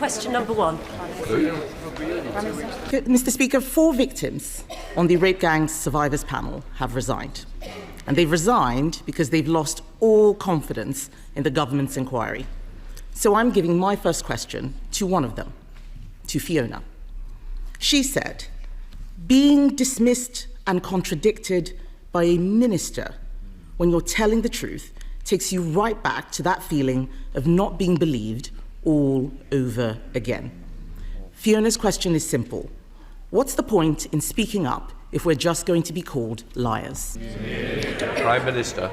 question number one. Mr. Speaker, 4 victims on the Rape Gang Survivors Panel have resigned. And they've resigned because they've lost all confidence in the government's inquiry. So I'm giving my first question to one of them, to Fiona. She said, being dismissed and contradicted by a minister when you're telling the truth takes you right back to that feeling of not being believed all over again. Fiona's question is simple. What's the point in speaking up if we're just going to be called liars? Prime Minister.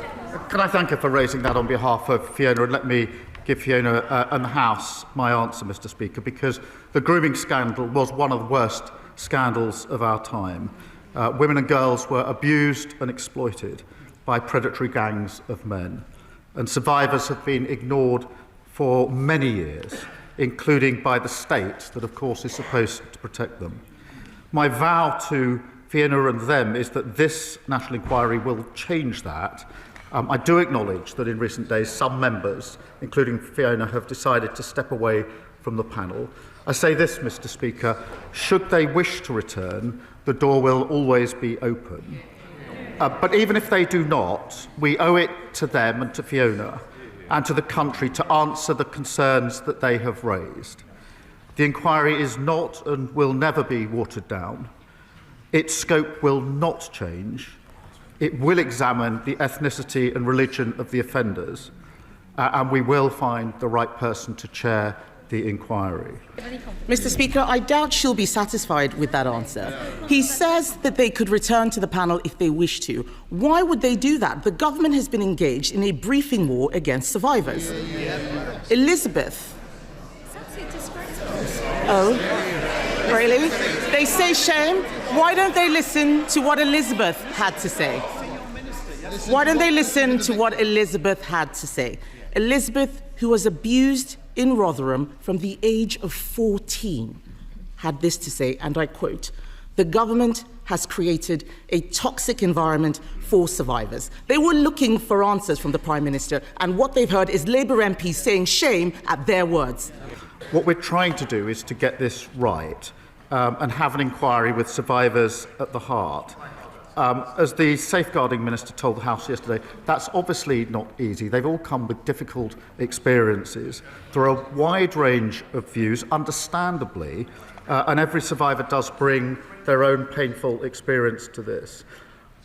Can I thank her for raising that on behalf of Fiona, and let me give Fiona and the House my answer, Mr. Speaker, because the grooming scandal was one of the worst scandals of our time. Women and girls were abused and exploited by predatory gangs of men, and survivors have been ignored for many years, including by the state that, of course, is supposed to protect them. My vow to Fiona and them is that this national inquiry will change that. I do acknowledge that in recent days some members, including Fiona, have decided to step away from the panel. I say this, Mr. Speaker, should they wish to return, the door will always be open. But even if they do not, we owe it to them and to Fiona and to the country to answer the concerns that they have raised. The inquiry is not and will never be watered down. Its scope will not change. It will examine the ethnicity and religion of the offenders, and we will find the right person to chair the inquiry. Mr. Speaker, I doubt she'll be satisfied with that answer. He says that they could return to the panel if they wish to. Why would they do that? The government has been engaged in a briefing war against survivors. Elizabeth. Oh, really? They say shame. Why don't they listen to what Elizabeth had to say? Why don't they listen to what Elizabeth had to say? Elizabeth, who was abused in Rotherham from the age of 14, had this to say, and I quote, "The government has created a toxic environment for survivors." They were looking for answers from the Prime Minister, and what they've heard is Labour MPs saying shame at their words. What we're trying to do is to get this right and have an inquiry with survivors at the heart. As the Safeguarding Minister told the House yesterday, that's obviously not easy. They've all come with difficult experiences. There are a wide range of views, understandably, and every survivor does bring their own painful experience to this.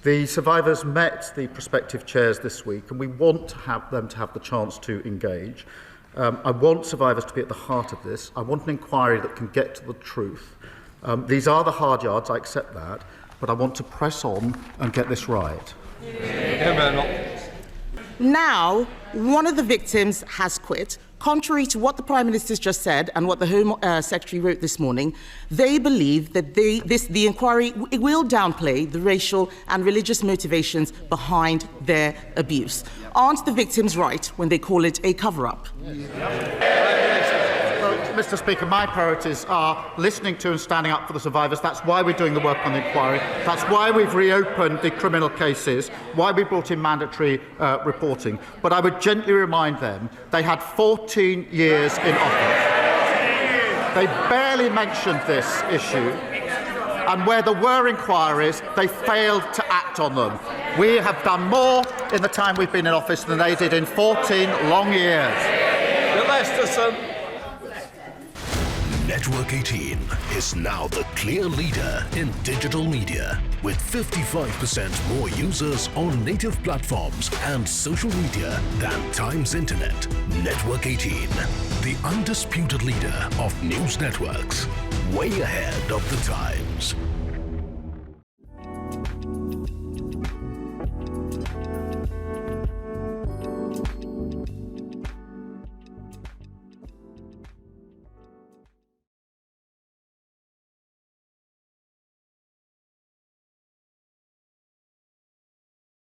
The survivors met the prospective chairs this week, and we want to have them to have the chance to engage. I want survivors to be at the heart of this. I want an inquiry that can get to the truth. These are the hard yards, I accept that, but I want to press on and get this right. Now, one of the victims has quit. Contrary to what the Prime Minister's just said and what the Home Secretary wrote this morning, they believe that the inquiry will downplay the racial and religious motivations behind their abuse. Aren't the victims right when they call it a cover-up? Mr. Speaker, my priorities are listening to and standing up for the survivors. That's why we're doing the work on the inquiry. That's why we've reopened the criminal cases, why we brought in mandatory reporting. But I would gently remind them they had 14 years in office. They barely mentioned this issue. And where there were inquiries, they failed to act on them. We have done more in the time we've been in office than they did in 14 long years. Network 18 is now the clear leader in digital media, with 55% more users on native platforms and social media than Times Internet. Network 18, the undisputed leader of news networks, way ahead of the times.